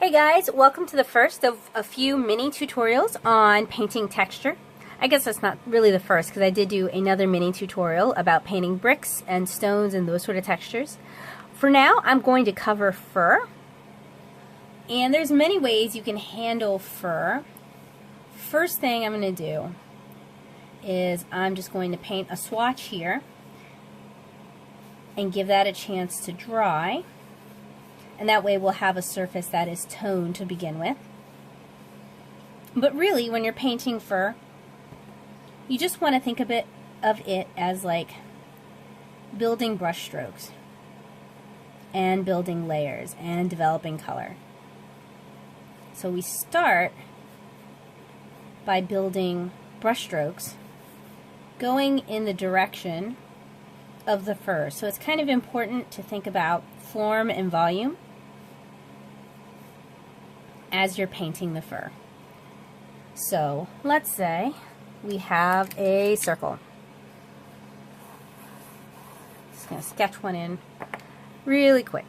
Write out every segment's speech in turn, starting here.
Hey guys, welcome to the first of a few mini tutorials on painting texture. I guess that's not really the first because I did do another mini tutorial about painting bricks and stones and those sort of textures. For now, I'm going to cover fur. And there's many ways you can handle fur. First thing I'm going to do is I'm just going to paint a swatch here and give that a chance to dry. And that way we'll have a surface that is toned to begin with. But really, when you're painting fur, you just want to think of it as like building brush strokes and building layers and developing color. So we start by building brush strokes going in the direction of the fur. So it's kind of important to think about form and volume as you're painting the fur. So let's say we have a circle. Just going to sketch one in really quick.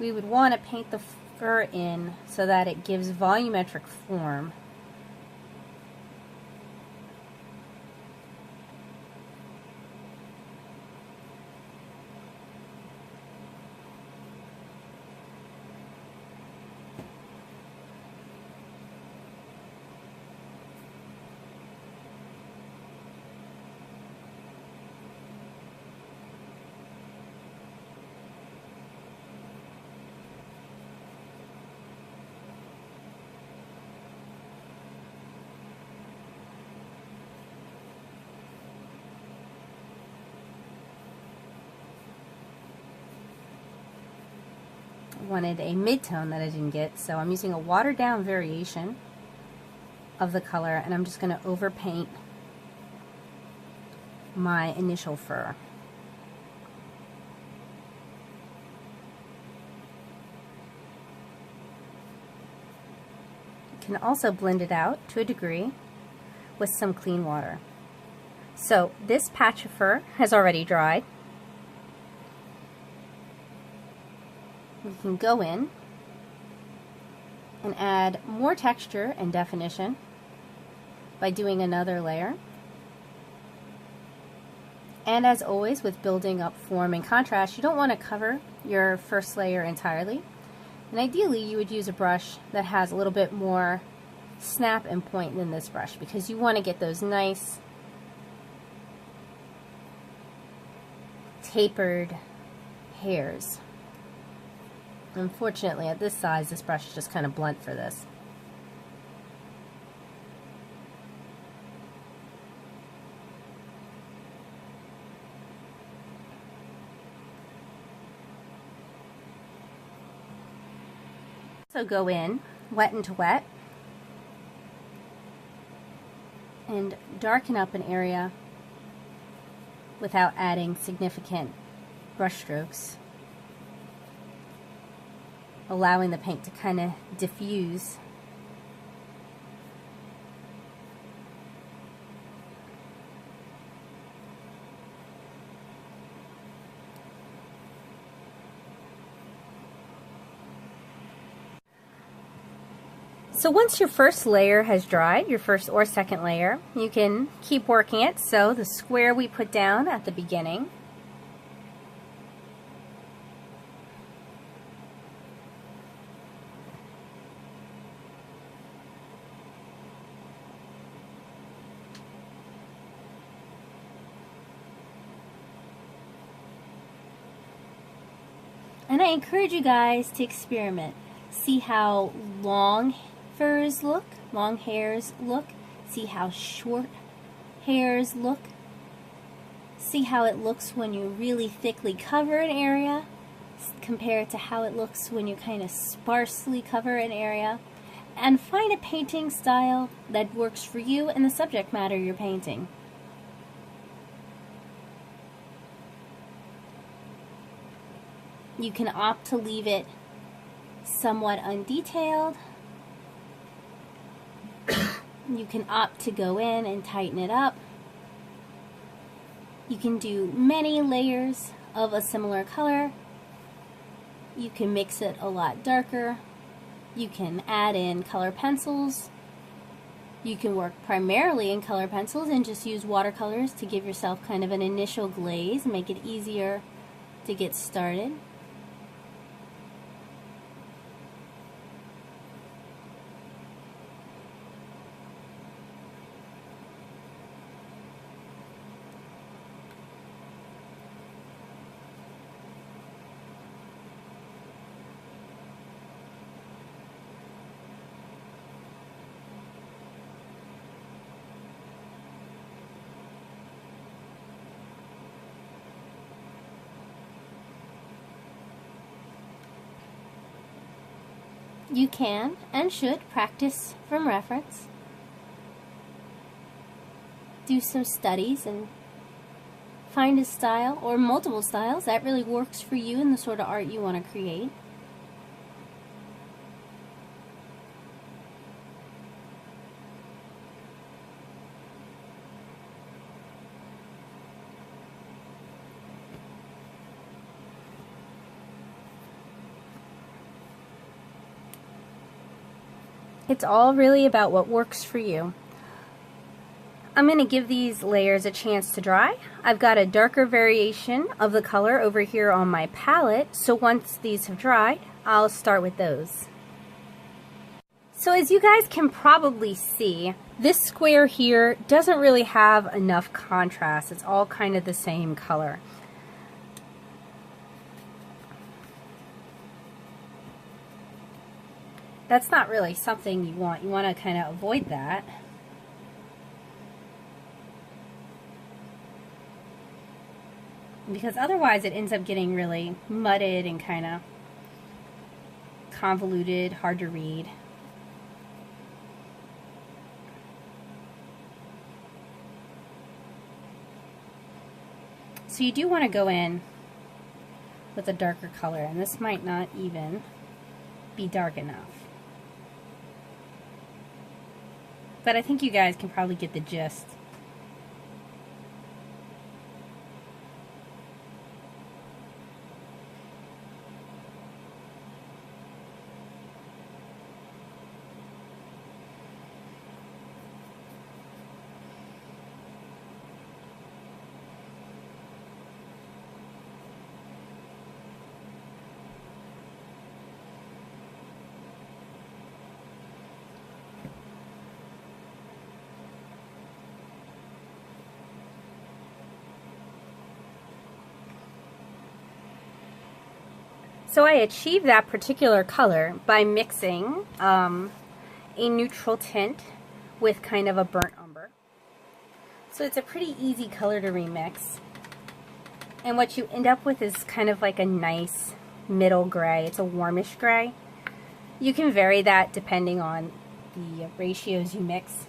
We would want to paint the fur in so that it gives volumetric form. Wanted a mid-tone that I didn't get, so I'm using a watered down variation of the color, and I'm just going to overpaint my initial fur. You can also blend it out to a degree with some clean water. So this patch of fur has already dried. We can go in and add more texture and definition by doing another layer. And as always, with building up form and contrast, you don't want to cover your first layer entirely. And ideally, you would use a brush that has a little bit more snap and point than this brush, because you want to get those nice tapered hairs. Unfortunately, at this size, this brush is just kind of blunt for this. So go in, wet into wet, and darken up an area without adding significant brush strokes, allowing the paint to kind of diffuse. So once your first layer has dried, your first or second layer, you can keep working it. So the square we put down at the beginning, and I encourage you guys to experiment. See how long furs look, long hairs look. See how short hairs look. See how it looks when you really thickly cover an area compared to how it looks when you kind of sparsely cover an area. And find a painting style that works for you and the subject matter you're painting. You can opt to leave it somewhat undetailed You can opt to go in and tighten it up. You can do many layers of a similar color. You can mix it a lot darker. You can add in color pencils. You can work primarily in color pencils and just use watercolors to give yourself kind of an initial glaze, make it easier to get started. You can and should practice from reference. Do some studies and find a style or multiple styles that really works for you and the sort of art you want to create. It's all really about what works for you. I'm going to give these layers a chance to dry. I've got a darker variation of the color over here on my palette, so once these have dried, I'll start with those. So as you guys can probably see, this square here doesn't really have enough contrast. It's all kind of the same color. That's not really something you want. You want to kind of avoid that. Because otherwise it ends up getting really mudded and kind of convoluted, hard to read. So you do want to go in with a darker color, and this might not even be dark enough. But I think you guys can probably get the gist. So I achieved that particular color by mixing a neutral tint with kind of a burnt umber. So it's a pretty easy color to remix. And what you end up with is kind of like a nice middle gray. It's a warmish gray. You can vary that depending on the ratios you mix.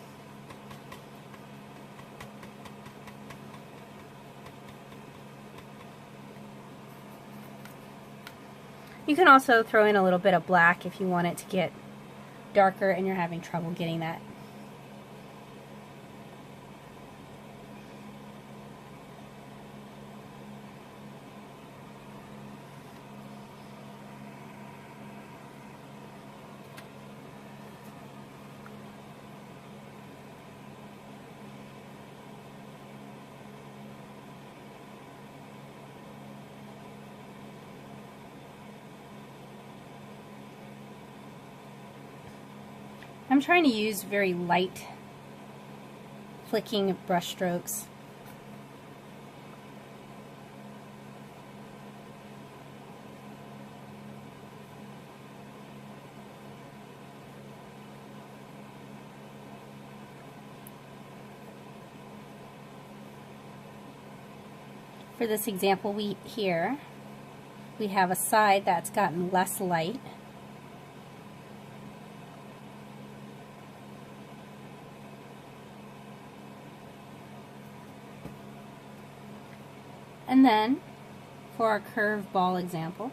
You can also throw in a little bit of black if you want it to get darker and you're having trouble getting that. I'm trying to use very light flicking brush strokes. For this example we have a side that's gotten less light. And then, for our curved ball example,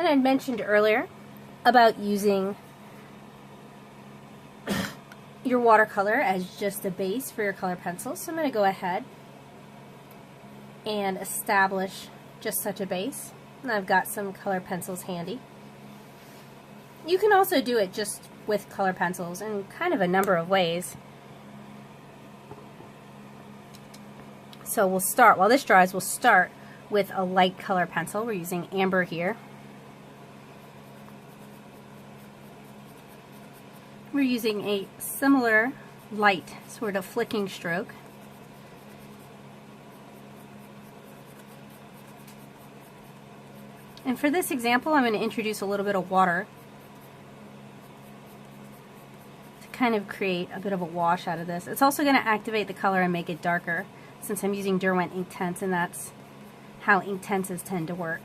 And I mentioned earlier about using your watercolor as just a base for your color pencils. So I'm going to go ahead and establish just such a base. And I've got some color pencils handy. You can also do it just with color pencils in kind of a number of ways. So we'll start, while this dries, we'll start with a light color pencil. We're using amber here. We're using a similar light sort of flicking stroke. And for this example, I'm going to introduce a little bit of water to kind of create a bit of a wash out of this. It's also going to activate the color and make it darker, since I'm using Derwent Inktense, and that's how Inktenses tend to work.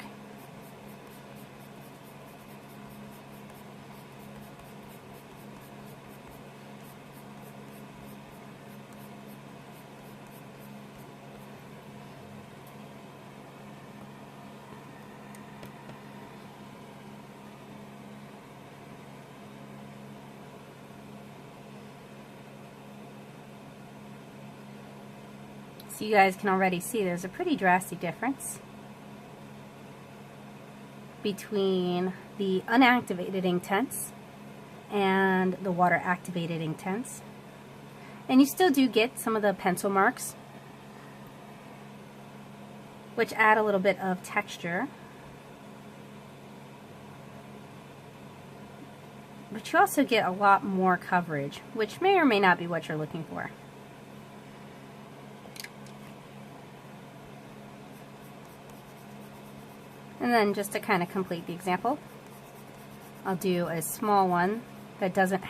So you guys can already see there's a pretty drastic difference between the unactivated Inktense and the water activated Inktense. And you still do get some of the pencil marks, which add a little bit of texture. But you also get a lot more coverage, which may or may not be what you're looking for. And then just to kind of complete the example, I'll do a small one that isn't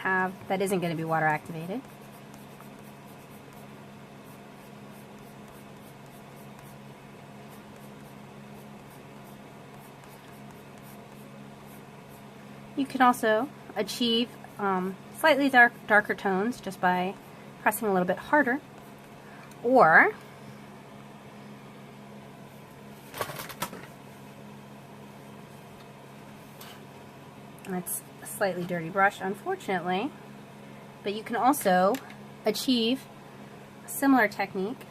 going to be water activated. You can also achieve slightly darker tones just by pressing a little bit harder, or and it's a slightly dirty brush, unfortunately, but you can also achieve a similar technique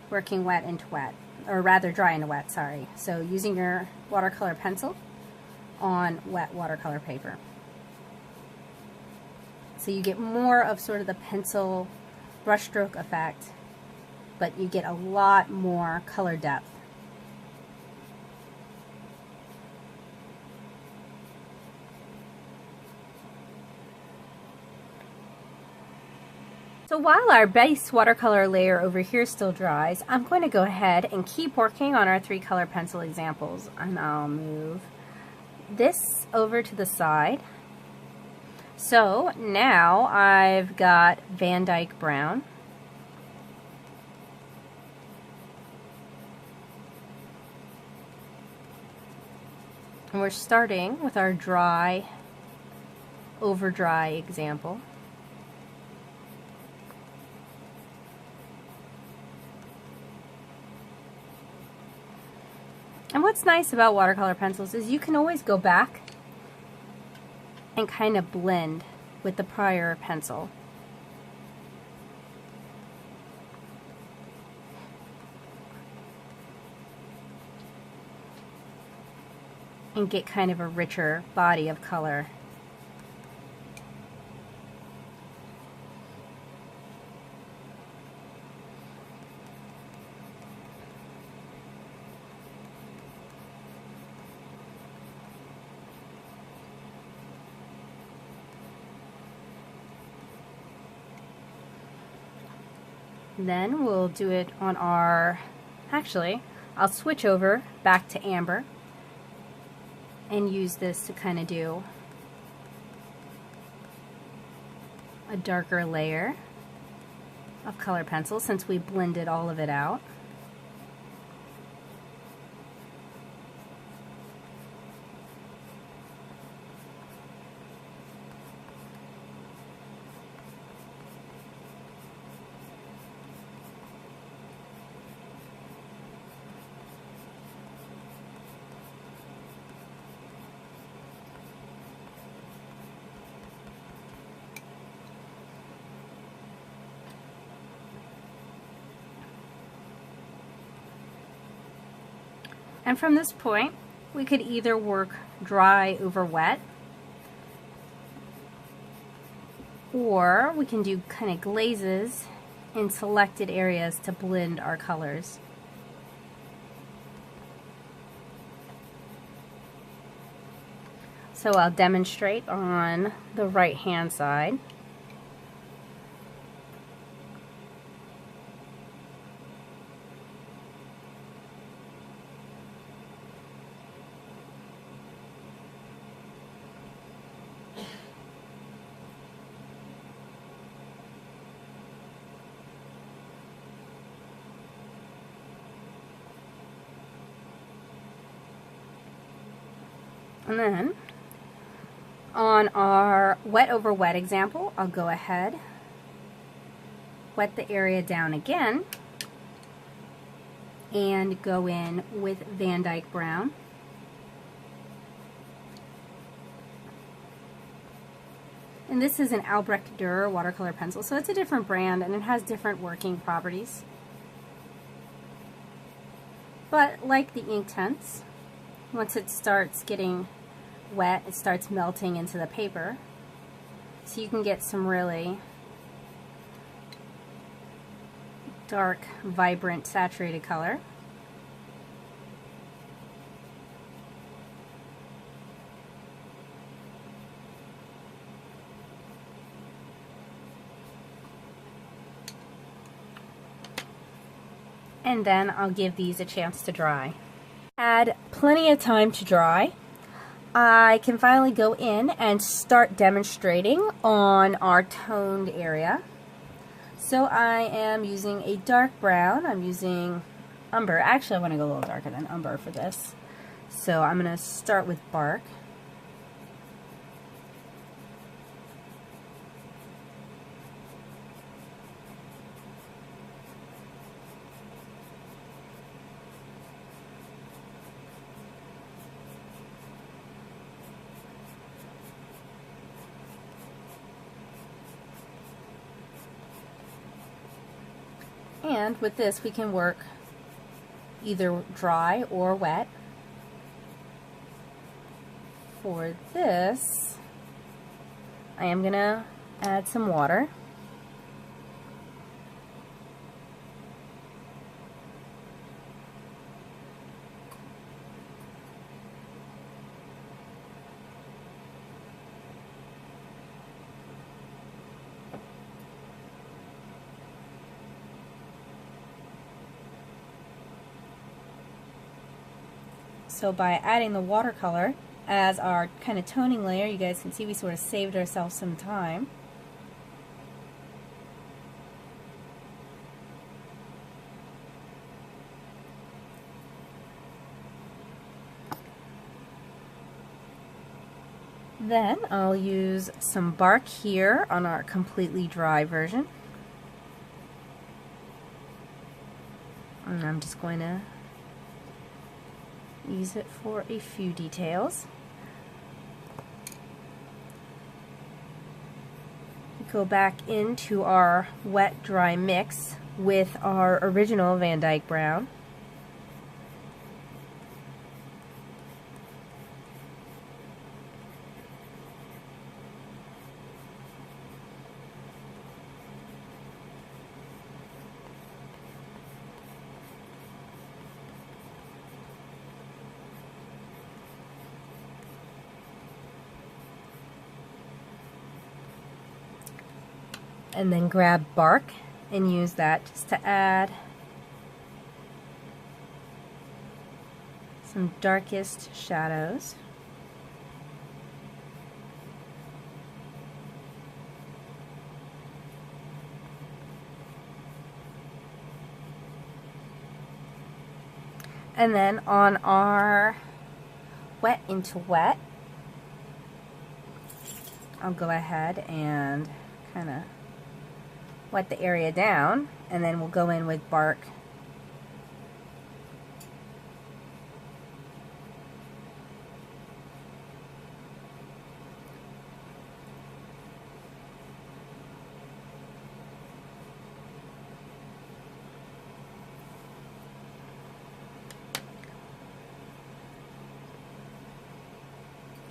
working wet into wet, or rather dry into wet, sorry. So using your watercolor pencil on wet watercolor paper. So you get more of sort of the pencil brushstroke effect, but you get a lot more color depth. So while our base watercolor layer over here still dries, I'm going to go ahead and keep working on our 3 color pencil examples. And I'll move this over to the side. So now I've got Van Dyke Brown. And we're starting with our dry, over dry example. And what's nice about watercolor pencils is you can always go back and kind of blend with the prior pencil. And get kind of a richer body of color. Then we'll do it on our, actually, I'll switch over back to amber and use this to kind of do a darker layer of color pencil since we blended all of it out. And from this point, we could either work dry over wet, or we can do kind of glazes in selected areas to blend our colors. So I'll demonstrate on the right hand side. And then on our wet over wet example, I'll go ahead, wet the area down again, and go in with Van Dyke Brown. And this is an Albrecht Dürer watercolor pencil, so it's a different brand and it has different working properties. But like the ink tints, once it starts getting wet, it starts melting into the paper, so you can get some really dark, vibrant, saturated color. And then I'll give these a chance to dry. Had plenty of time to dry. I can finally go in and start demonstrating on our toned area. So I am using a dark brown. I'm using umber. Actually, I want to go a little darker than umber for this. So I'm going to start with bark. And with this, we can work either dry or wet. For this, I am going to add some water. So by adding the watercolor as our kind of toning layer, you guys can see we sort of saved ourselves some time. Then I'll use some bark here on our completely dry version. And I'm just going to use it for a few details. Go back into our wet dry mix with our original Van Dyke Brown. And then grab bark and use that just to add some darkest shadows. And then on our wet into wet, I'll go ahead and kind of wet the area down, and then we'll go in with bark.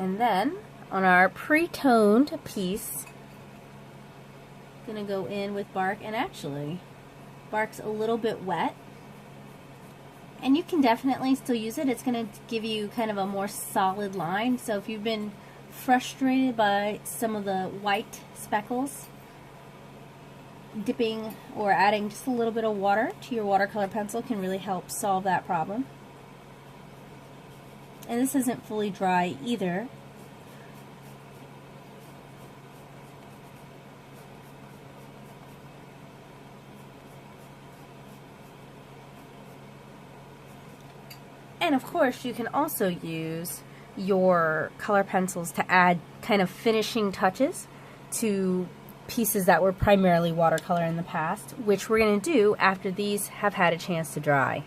And then on our pre-toned piece, I'm going to go in with bark, and actually bark's a little bit wet. And you can definitely still use it. It's going to give you kind of a more solid line. So if you've been frustrated by some of the white speckles, dipping or adding just a little bit of water to your watercolor pencil can really help solve that problem. And this isn't fully dry either. And of course, you can also use your color pencils to add kind of finishing touches to pieces that were primarily watercolor in the past, which we're going to do after these have had a chance to dry.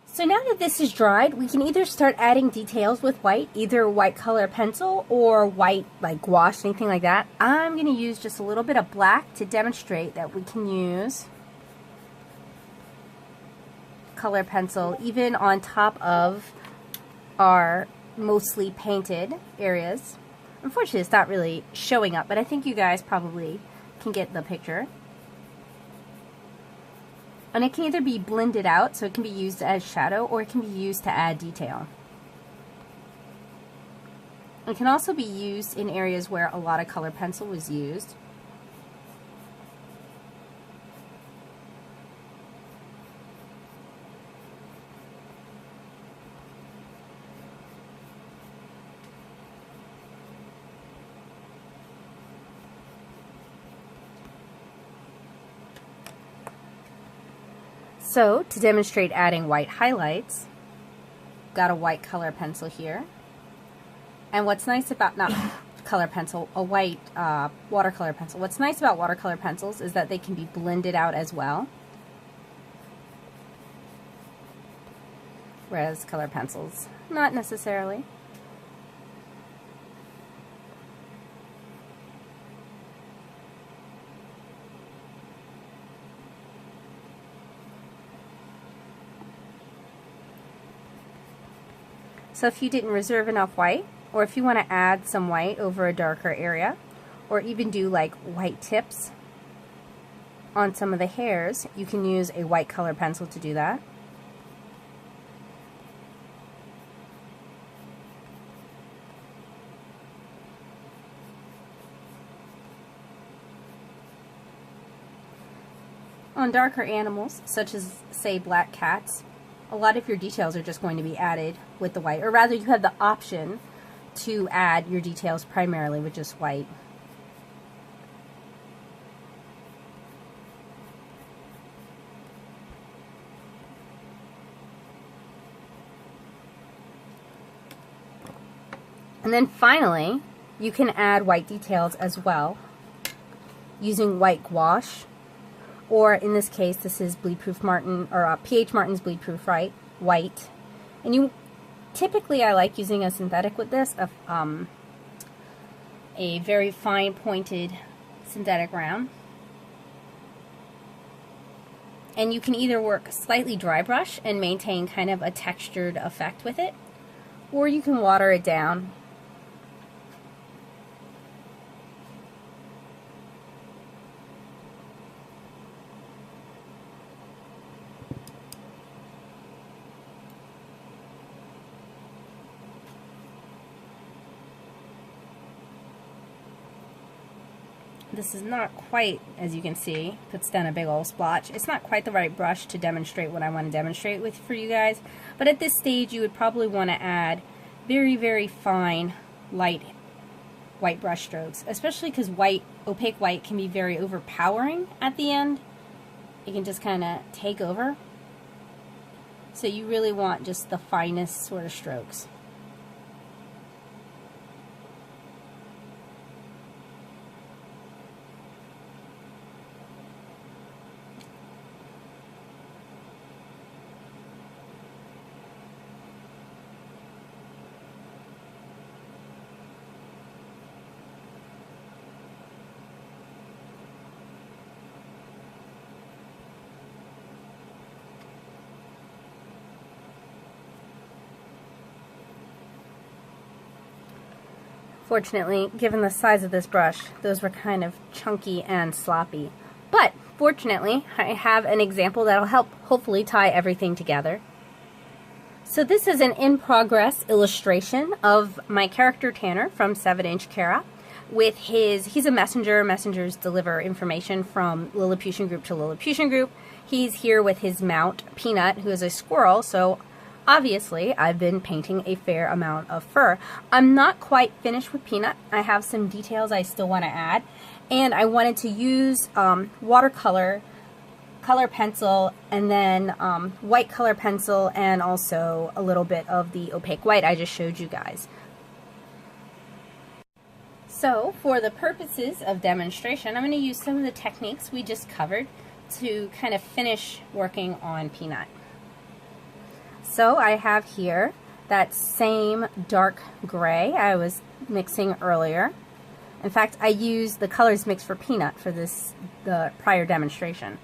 So now that this is dried, we can either start adding details with white, either white color pencil or white like gouache, anything like that. I'm going to use just a little bit of black to demonstrate that we can use color pencil even on top of our mostly painted areas. Unfortunately, it's not really showing up, but I think you guys probably can get the picture. And it can either be blended out, so it can be used as shadow, or it can be used to add detail. It can also be used in areas where a lot of color pencil was used. So, to demonstrate adding white highlights, got a white color pencil here. And what's nice about, not color pencil, a white watercolor pencil. What's nice about watercolor pencils is that they can be blended out as well. Whereas color pencils, not necessarily. So if you didn't reserve enough white, or if you want to add some white over a darker area, or even do like white tips on some of the hairs, you can use a white color pencil to do that. On darker animals, such as, say, black cats, a lot of your details are just going to be added with the white, or rather you have the option to add your details primarily with just white. And then finally, you can add white details as well using white gouache, or in this case, this is Bleedproof Martin, or PH Martin's Bleedproof White. And you typically, I like using a synthetic with this, a very fine pointed synthetic round. And you can either work slightly dry brush and maintain kind of a textured effect with it, or you can water it down. This is not quite, as you can see, puts down a big old splotch. It's not quite the right brush to demonstrate what I want to demonstrate with for you guys, but at this stage you would probably want to add very, very fine, light white brush strokes, especially because opaque white can be very overpowering at the end. It can just kind of take over. So you really want just the finest sort of strokes. Fortunately, given the size of this brush, those were kind of chunky and sloppy. But fortunately, I have an example that'll help hopefully tie everything together. So this is an in-progress illustration of my character Tanner from 7-inch Kara with he's a messenger. Messengers deliver information from Lilliputian group to Lilliputian group. He's here with his mount, Peanut, who is a squirrel, so obviously I've been painting a fair amount of fur. I'm not quite finished with Peanut. I have some details I still want to add, and I wanted to use watercolor, color pencil, and then white color pencil, and also a little bit of the opaque white I just showed you guys. So for the purposes of demonstration, I'm going to use some of the techniques we just covered to kind of finish working on Peanut. So I have here that same dark gray I was mixing earlier. In fact, I used the colors mixed for Peanut for the prior demonstration.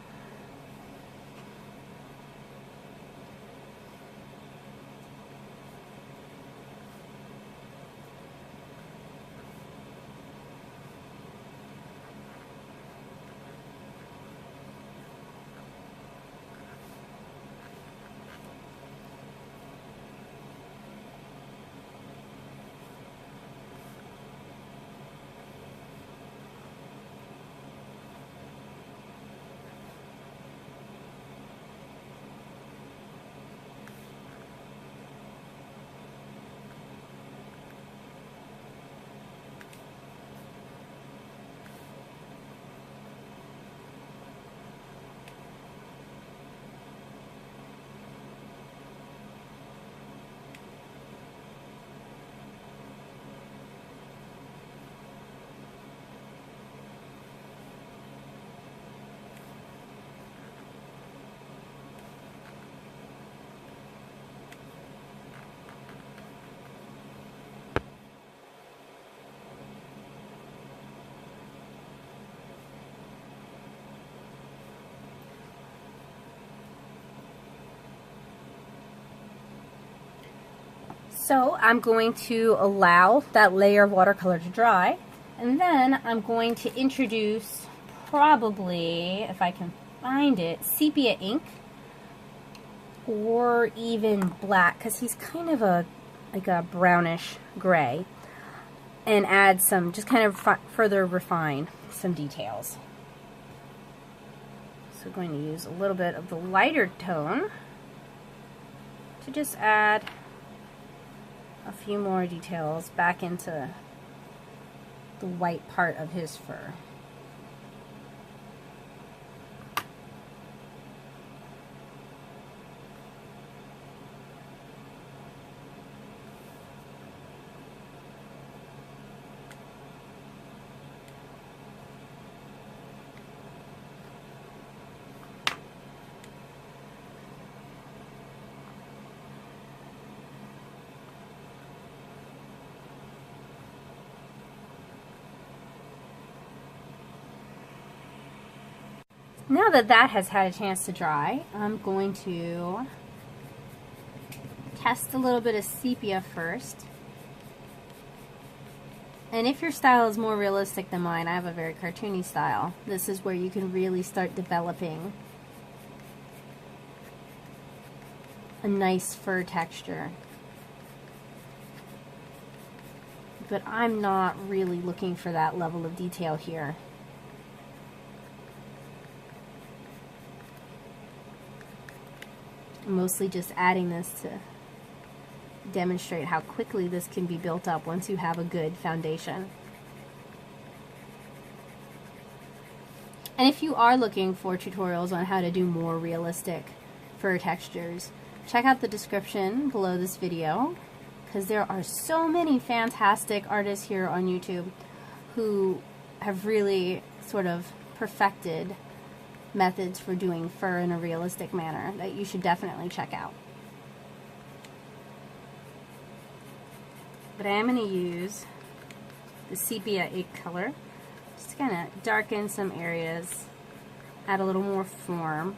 So I'm going to allow that layer of watercolor to dry, and then I'm going to introduce, probably, if I can find it, sepia ink, or even black, because he's kind of like a brownish gray, and add some, just kind of further refine some details. So I'm going to use a little bit of the lighter tone to just add a few more details back into the white part of his fur. Now that that has had a chance to dry, I'm going to test a little bit of sepia first. And if your style is more realistic than mine, I have a very cartoony style. This is where you can really start developing a nice fur texture. But I'm not really looking for that level of detail here. I'm mostly just adding this to demonstrate how quickly this can be built up once you have a good foundation. And if you are looking for tutorials on how to do more realistic fur textures, check out the description below this video, because there are so many fantastic artists here on YouTube who have really sort of perfected methods for doing fur in a realistic manner that you should definitely check out. But I am going to use the sepia ink color just to kind of darken some areas, add a little more form.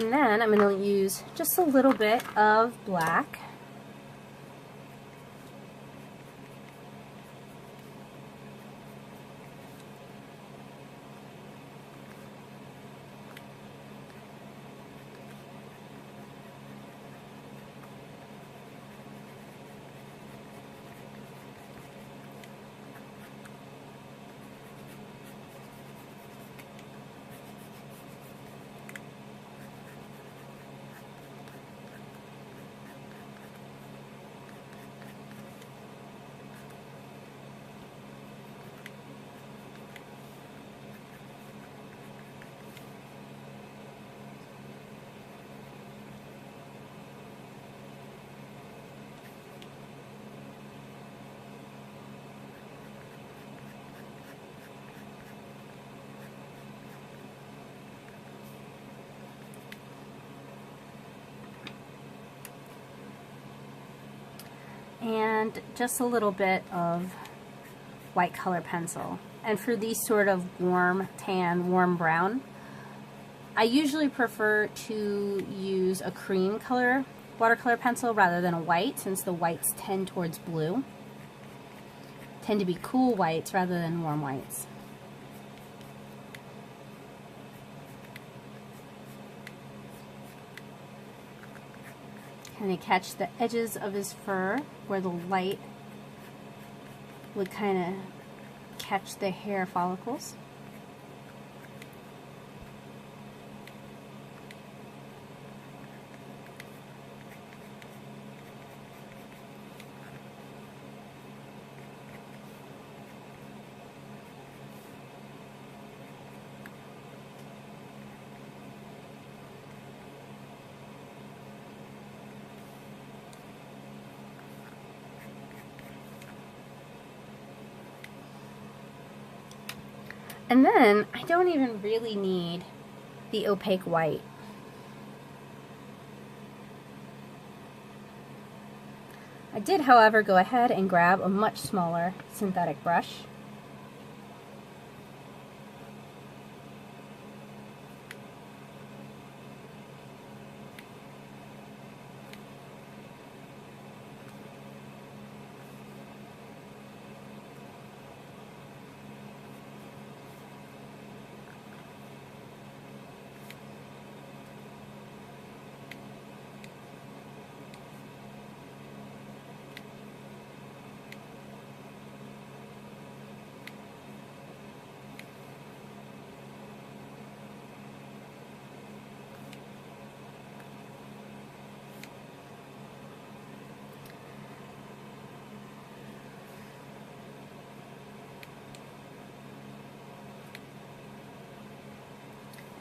And then I'm going to use just a little bit of black. And just a little bit of white color pencil. And for these sort of warm tan, warm brown, I usually prefer to use a cream color watercolor pencil rather than a white, since the whites tend towards blue. Tend to be cool whites rather than warm whites. Kind of catch the edges of his fur where the light would kind of catch the hair follicles. And then I don't even really need the opaque white. I did, however, go ahead and grab a much smaller synthetic brush.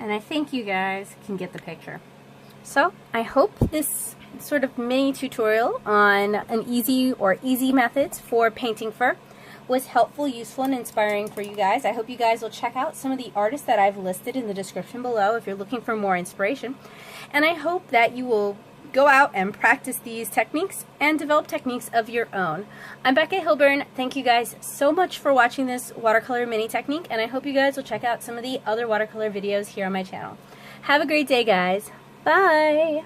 And I think you guys can get the picture. So I hope this sort of mini tutorial on an easy methods for painting fur was helpful, useful, and inspiring for you guys. I hope you guys will check out some of the artists that I've listed in the description below if you're looking for more inspiration. And I hope that you will go out and practice these techniques and develop techniques of your own. I'm Becca Hilburn. Thank you guys so much for watching this watercolor mini technique, and I hope you guys will check out some of the other watercolor videos here on my channel. Have a great day, guys. Bye!